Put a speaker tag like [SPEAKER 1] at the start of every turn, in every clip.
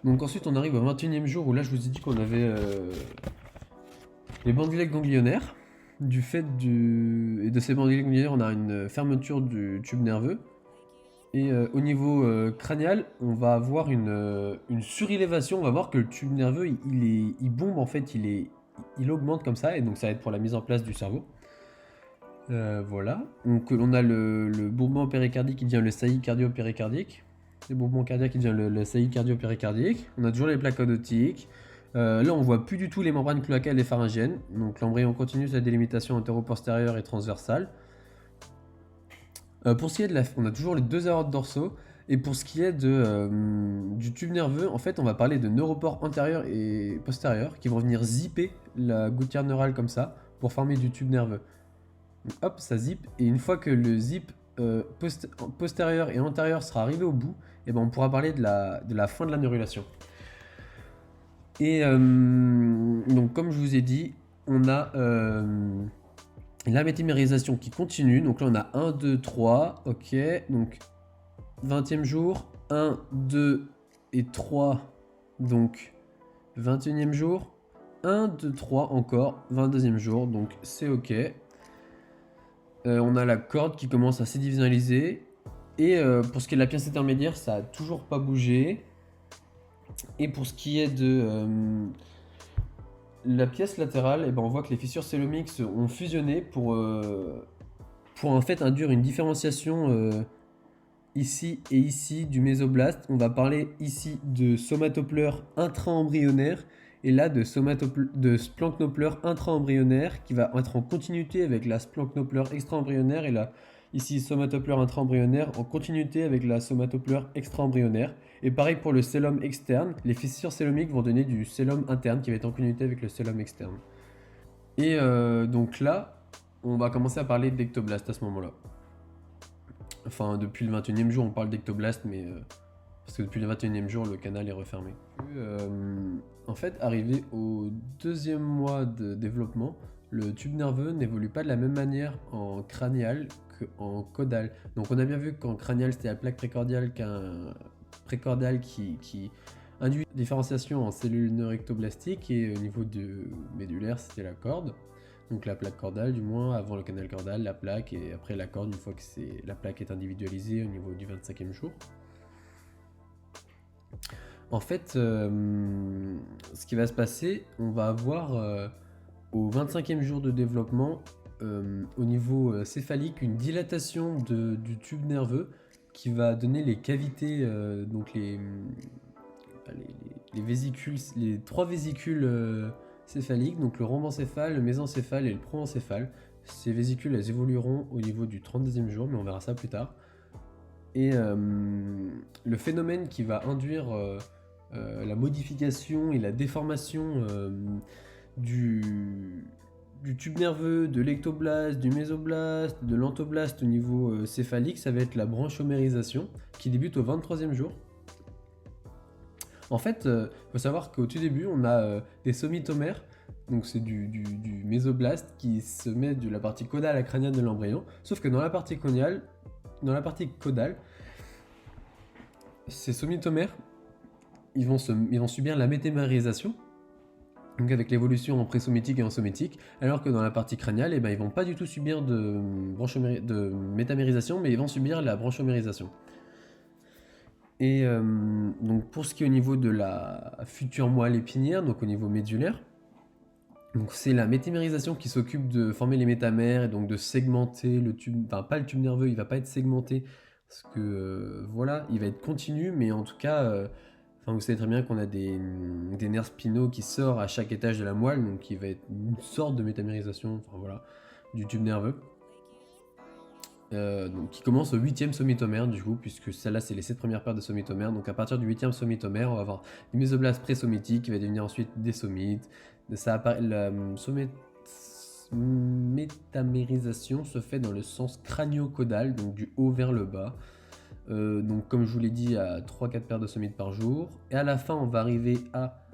[SPEAKER 1] Donc ensuite on arrive au 21e jour où là je vous ai dit qu'on avait les bandulettes ganglionnaires. Du fait et de ces bandulettes ganglionnaires, on a une fermeture du tube nerveux. Et au niveau crânial, on va avoir une surélévation. On va voir que le tube nerveux, il bombe en fait, il augmente comme ça. Et donc ça va être pour la mise en place du cerveau. Voilà. Donc on a le bombement péricardique qui devient le saillie cardio-péricardique. Le bombement cardiaque qui devient le saillie cardio-péricardique. On a toujours les plaques onotiques. Là, on voit plus du tout les membranes cloacales et pharyngiennes. Donc l'embryon continue sa délimitation antéro-postérieure et transversale. Pour ce qui est on a toujours les deux aortes dorsaux. Et pour ce qui est du tube nerveux, en fait, on va parler de neuropores antérieurs et postérieurs qui vont venir zipper la gouttière neurale comme ça pour former du tube nerveux. Donc, hop, ça zip. Et une fois que le zip postérieur et antérieur sera arrivé au bout, et ben on pourra parler de la fin de la neurulation. Et donc, comme je vous ai dit, on a la métamérisation qui continue. Donc là, on a 1, 2, 3. Ok. Donc, 20e jour. 1, 2 et 3. Donc, 21e jour. 1, 2, 3 encore. 22e jour. Donc, c'est ok. On a la corde qui commence à s'édivisionaliser. Et pour ce qui est de la pièce intermédiaire, ça a toujours pas bougé. Et pour ce qui est de la pièce latérale, eh ben, on voit que les fissures célomiques ont fusionné pour en fait induire une différenciation ici et ici du mésoblaste. On va parler ici de somatopleure intra-embryonnaire et là de splanchnopleure intra-embryonnaire qui va être en continuité avec la splanchnopleure extra-embryonnaire et là ici somatopleure intra-embryonnaire en continuité avec la somatopleure extra-embryonnaire. Et pareil pour le cellum externe, les fissures célomiques vont donner du cellum interne qui va être en continuité avec le cellum externe. Et donc là, on va commencer à parler d'ectoblast à ce moment-là. Enfin, depuis le 21e jour, on parle d'ectoblast, mais parce que depuis le 21e jour, le canal est refermé. En fait, arrivé au 2e mois de développement, le tube nerveux n'évolue pas de la même manière en crânial qu'en caudal. Donc on a bien vu qu'en crânial, c'était la plaque précordiale qui induit une différenciation en cellules neuroectoblastiques et au niveau du médulaire, c'était la corde. Donc la plaque cordale du moins, avant le canal caudal, la plaque et après la corde une fois que la plaque est individualisée au niveau du 25e jour. En fait, ce qui va se passer, on va avoir au 25e jour de développement, au niveau céphalique, une dilatation du tube nerveux qui va donner les cavités, donc les vésicules, les trois vésicules céphaliques, donc le rhombencéphale, le mésencéphale et le proencéphale. Ces vésicules, elles évolueront au niveau du 32e jour, mais on verra ça plus tard. Et le phénomène qui va induire la modification et la déformation du tube nerveux, de l'ectoblaste, du mésoblaste, de l'entoblaste au niveau céphalique, ça va être la branchomérisation qui débute au 23e jour. En fait, faut savoir qu'au tout début, on a des somitomères, donc c'est du mésoblast qui se met de la partie caudale à crânienne de l'embryon, sauf que dans la partie caudale, ces somitomères, ils vont subir la métamérisation, donc avec l'évolution en présomitique et en somitique, alors que dans la partie crâniale, eh ben, ils vont pas du tout subir de métamérisation, mais ils vont subir la branchomérisation. Et donc pour ce qui est au niveau de la future moelle épinière, donc au niveau médulaire, donc c'est la métamérisation qui s'occupe de former les métamères et donc de segmenter le tube, enfin pas le tube nerveux, il va pas être segmenté parce que voilà, il va être continu, mais en tout cas, vous savez très bien qu'on a des nerfs spinaux qui sortent à chaque étage de la moelle, donc il va être une sorte de métamérisation, enfin voilà, du tube nerveux. Donc qui commence au 8e somitomère du coup, puisque celle-là c'est les 7 premières paires de somitomères. Donc à partir du 8e somitomère, on va avoir du mésoblast présommitique qui va devenir ensuite des somites. La métamérisation se fait dans le sens crânio-caudal, donc du haut vers le bas. Donc comme je vous l'ai dit, à 3-4 paires de somites par jour. Et à la fin, on va arriver à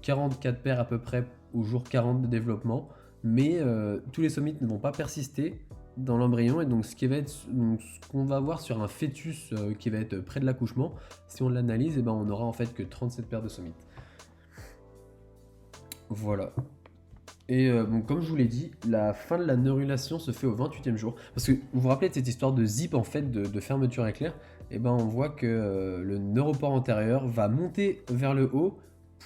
[SPEAKER 1] 44 paires à peu près au jour 40 de développement. Mais tous les somites ne vont pas persister. dans l'embryon, et donc ce qu'on va voir sur un fœtus qui va être près de l'accouchement, si on l'analyse, et ben on aura en fait que 37 paires de somites. Voilà. Et bon, comme je vous l'ai dit, la fin de la neurulation se fait au 28e jour. Parce que vous vous rappelez de cette histoire de zip en fait, de fermeture éclair. Et ben on voit que le neuropore antérieur va monter vers le haut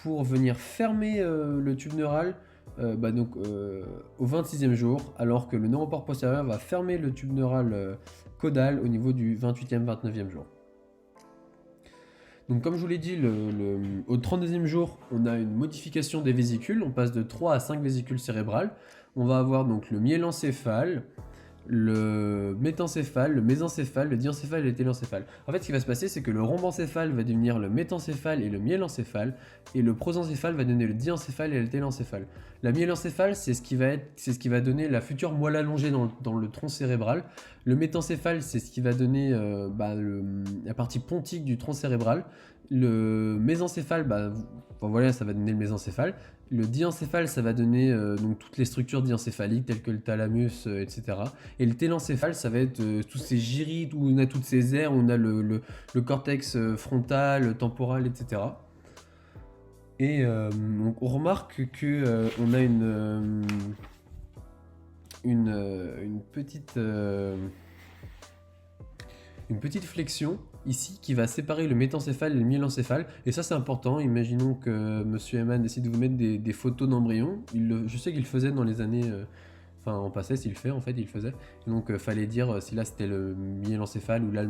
[SPEAKER 1] pour venir fermer le tube neural au 26e jour, alors que le neuropore postérieur va fermer le tube neural caudal au niveau du 28e, 29e jour. Donc comme je vous l'ai dit, au 32e jour, on a une modification des vésicules, on passe de 3 à 5 vésicules cérébrales. On va avoir donc le myélencéphale, le métencéphale, le mésencéphale, le diencéphale et le télencéphale. En fait, ce qui va se passer, c'est que le rhombencéphale va devenir le métencéphale et le myélencéphale, et le prosencéphale va donner le diencéphale et le télencéphale. La myélencéphale, c'est ce qui va donner la future moelle allongée dans le tronc cérébral. Le métencéphale, c'est ce qui va donner la partie pontique du tronc cérébral. Le mésencéphale, voilà, ça va donner le mésencéphale. Le diencéphale, ça va donner donc toutes les structures diencéphaliques telles que le thalamus, etc. Et le télencéphale, ça va être tous ces gyrides où on a toutes ces aires, où on a le cortex frontal, temporal, etc. Et donc on remarque que on a une petite flexion ici qui va séparer le métencéphale et le myélencéphale. Et ça, c'est important. Imaginons que Monsieur Eman décide de vous mettre des photos d'embryons. Je sais qu'il le faisait dans les années. En passé, s'il le fait, en fait, il le faisait. Et donc, fallait dire si là c'était le myélencéphale ou là le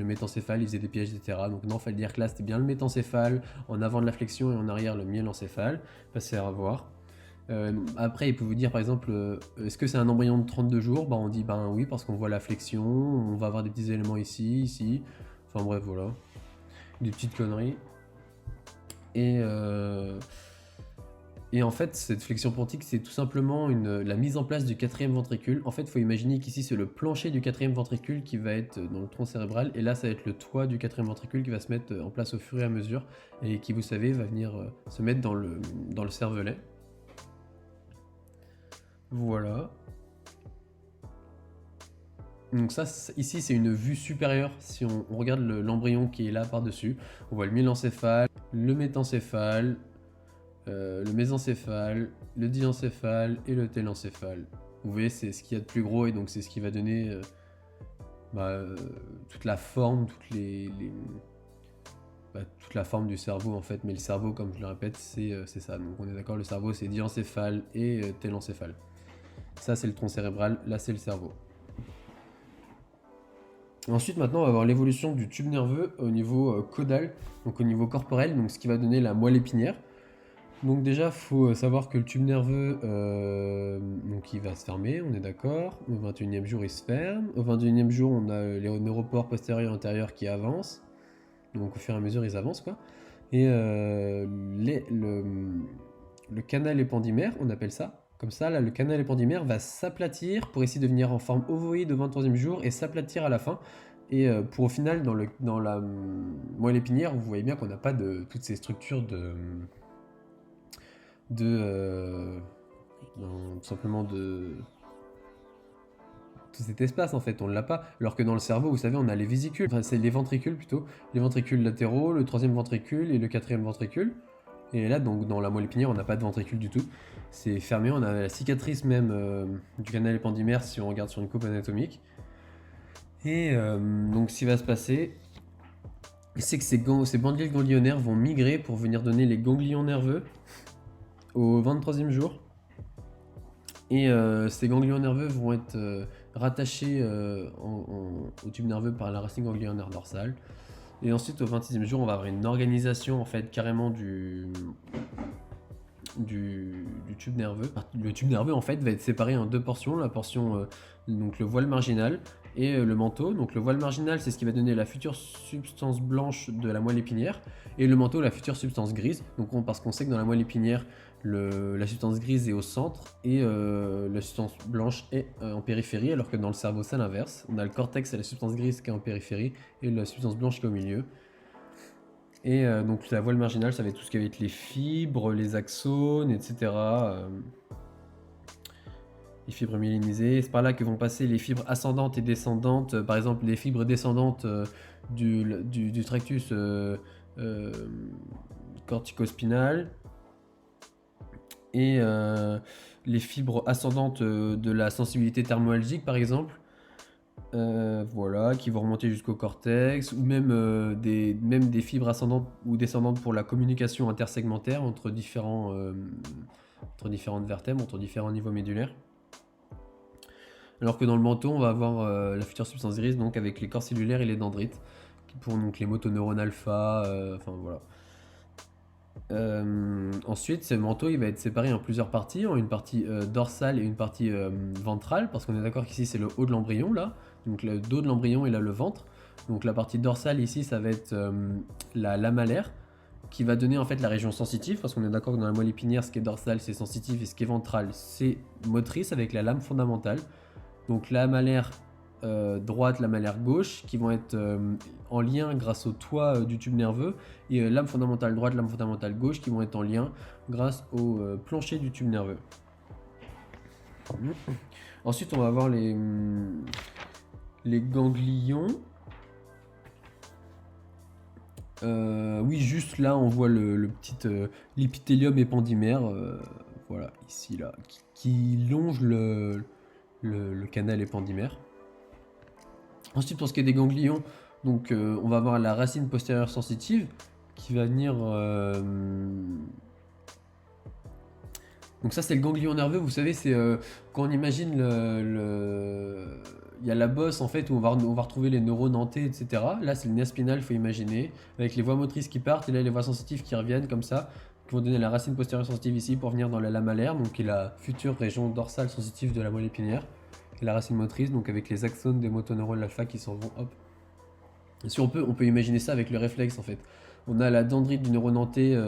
[SPEAKER 1] métencéphale, il faisait des pièges, etc. Donc, non, fallait dire que là c'était bien le métencéphale, en avant de la flexion et en arrière le myélencéphale. Passer à voir. Après, il peut vous dire par exemple, est-ce que c'est un embryon de 32 jours? On dit oui, parce qu'on voit la flexion, on va avoir des petits éléments ici, ici. Enfin bref, voilà. Des petites conneries. Et en fait, cette flexion pontique, c'est tout simplement la mise en place du quatrième ventricule. En fait, il faut imaginer qu'ici, c'est le plancher du quatrième ventricule qui va être dans le tronc cérébral. Et là, ça va être le toit du quatrième ventricule qui va se mettre en place au fur et à mesure. Et qui, vous savez, va venir se mettre dans le cervelet. Voilà. Donc ça, ici, c'est une vue supérieure. Si on regarde l'embryon qui est là par-dessus, on voit le myélencéphale, le métencéphale, le mésencéphale, le diencéphale et le télencéphale. Vous voyez, c'est ce qu'il y a de plus gros et donc c'est ce qui va donner toute la forme, toute la forme du cerveau en fait. Mais le cerveau, comme je le répète, c'est ça. Donc on est d'accord, le cerveau c'est diencéphale et télencéphale. Ça c'est le tronc cérébral, là c'est le cerveau. Ensuite, maintenant, on va voir l'évolution du tube nerveux au niveau caudal, donc au niveau corporel, donc ce qui va donner la moelle épinière. Donc déjà, il faut savoir que le tube nerveux, donc il va se fermer, on est d'accord. Au 21e jour, il se ferme. Au 21e jour, on a les neuropores postérieurs et antérieurs qui avancent. Donc au fur et à mesure, ils avancent, quoi. Et le canal épendymère, on appelle ça. Comme ça, là, le canal épendymère va s'aplatir pour essayer de venir en forme ovoïde au 23e jour et s'aplatir à la fin. Et pour au final, dans la moelle épinière, vous voyez bien qu'on n'a pas de toutes ces structures tout simplement de tout cet espace en fait, on l'a pas. Alors que dans le cerveau, vous savez, on a les vésicules, enfin c'est les ventricules plutôt, les ventricules latéraux, le troisième ventricule et le quatrième ventricule. Et là, donc dans la moelle épinière, on n'a pas de ventricule du tout. C'est fermé, on a la cicatrice même du canal épendymère si on regarde sur une coupe anatomique. Et donc ce qui va se passer, c'est que ces bandeles ganglionnaires vont migrer pour venir donner les ganglions nerveux au 23e jour. Et ces ganglions nerveux vont être rattachés au tube nerveux par la racine ganglionnaire dorsale. Et ensuite, au 26e jour, on va avoir une organisation en fait carrément du tube nerveux. Le tube nerveux en fait va être séparé en deux portions, la portion donc le voile marginal et le manteau. Donc le voile marginal, c'est ce qui va donner la future substance blanche de la moelle épinière, et le manteau, la future substance grise. Donc parce qu'on sait que dans la moelle épinière, la substance grise est au centre et la substance blanche est en périphérie, alors que dans le cerveau c'est l'inverse. On a le cortex et la substance grise qui est en périphérie et la substance blanche qui est au milieu. Et donc la voile marginale, ça va être tout ce qui va être les fibres, les axones, etc. les fibres myélinisées. C'est par là que vont passer les fibres ascendantes et descendantes. Par exemple, les fibres descendantes du tractus euh, corticospinal et les fibres ascendantes de la sensibilité thermoalgique, par exemple. Voilà, qui vont remonter jusqu'au cortex, ou même des fibres ascendantes ou descendantes pour la communication intersegmentaire entre différentes vertèbres, entre différents niveaux médulaires. Alors que dans le menton, on va avoir la future substance grise, donc avec les corps cellulaires et les dendrites, pour donc les motoneurones alpha, enfin voilà. Ensuite, ce manteau il va être séparé en plusieurs parties, en une partie dorsale et une partie ventrale, parce qu'on est d'accord qu'ici c'est le haut de l'embryon là, donc le dos de l'embryon et là le ventre. Donc la partie dorsale ici ça va être la lamallaire, qui va donner en fait la région sensitive, parce qu'on est d'accord que dans la moelle épinière, ce qui est dorsal c'est sensitif et ce qui est ventral c'est motrice avec la lame fondamentale. Donc la lamallaire droite, la lamallaire gauche, qui vont être en lien grâce au toit du tube nerveux, et lame fondamentale droite, lame fondamentale gauche, qui vont être en lien grâce au plancher du tube nerveux. Ensuite, on va avoir les ganglions. Oui, juste là, on voit le petit l'épithélium épandymère, voilà, ici, là, qui longe le canal épandymère. Ensuite, pour ce qui est des ganglions, donc on va avoir la racine postérieure sensitive qui va venir. Donc ça, c'est le ganglion nerveux. Vous savez, c'est quand on imagine il y a la bosse en fait où on va retrouver les neurones nantais, etc. Là, c'est le nerf spinal, il faut imaginer, avec les voies motrices qui partent et là les voies sensitives qui reviennent comme ça, qui vont donner la racine postérieure sensitive ici pour venir dans la lamallaire, donc qui est la future région dorsale sensitive de la moelle épinière. Et la racine motrice, donc avec les axones des motoneurones alpha qui s'en vont, hop. Et si on peut imaginer ça avec le réflexe en fait. On a la dendrite du neurone nantais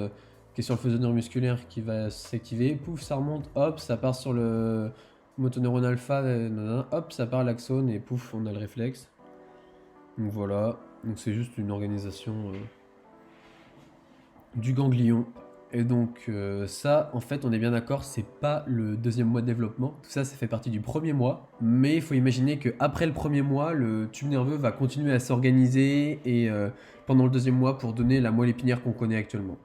[SPEAKER 1] qui est sur le faisceau neuromusculaire qui va s'activer, pouf, ça remonte, hop, ça part sur le motoneurone alpha, hop, ça part à l'axone et pouf, on a le réflexe. Donc voilà, donc c'est juste une organisation du ganglion. Et donc ça, en fait, on est bien d'accord, c'est pas le deuxième mois de développement. Tout ça, ça fait partie du premier mois. Mais il faut imaginer qu'après le premier mois, le tube nerveux va continuer à s'organiser et pendant le deuxième mois pour donner la moelle épinière qu'on connaît actuellement.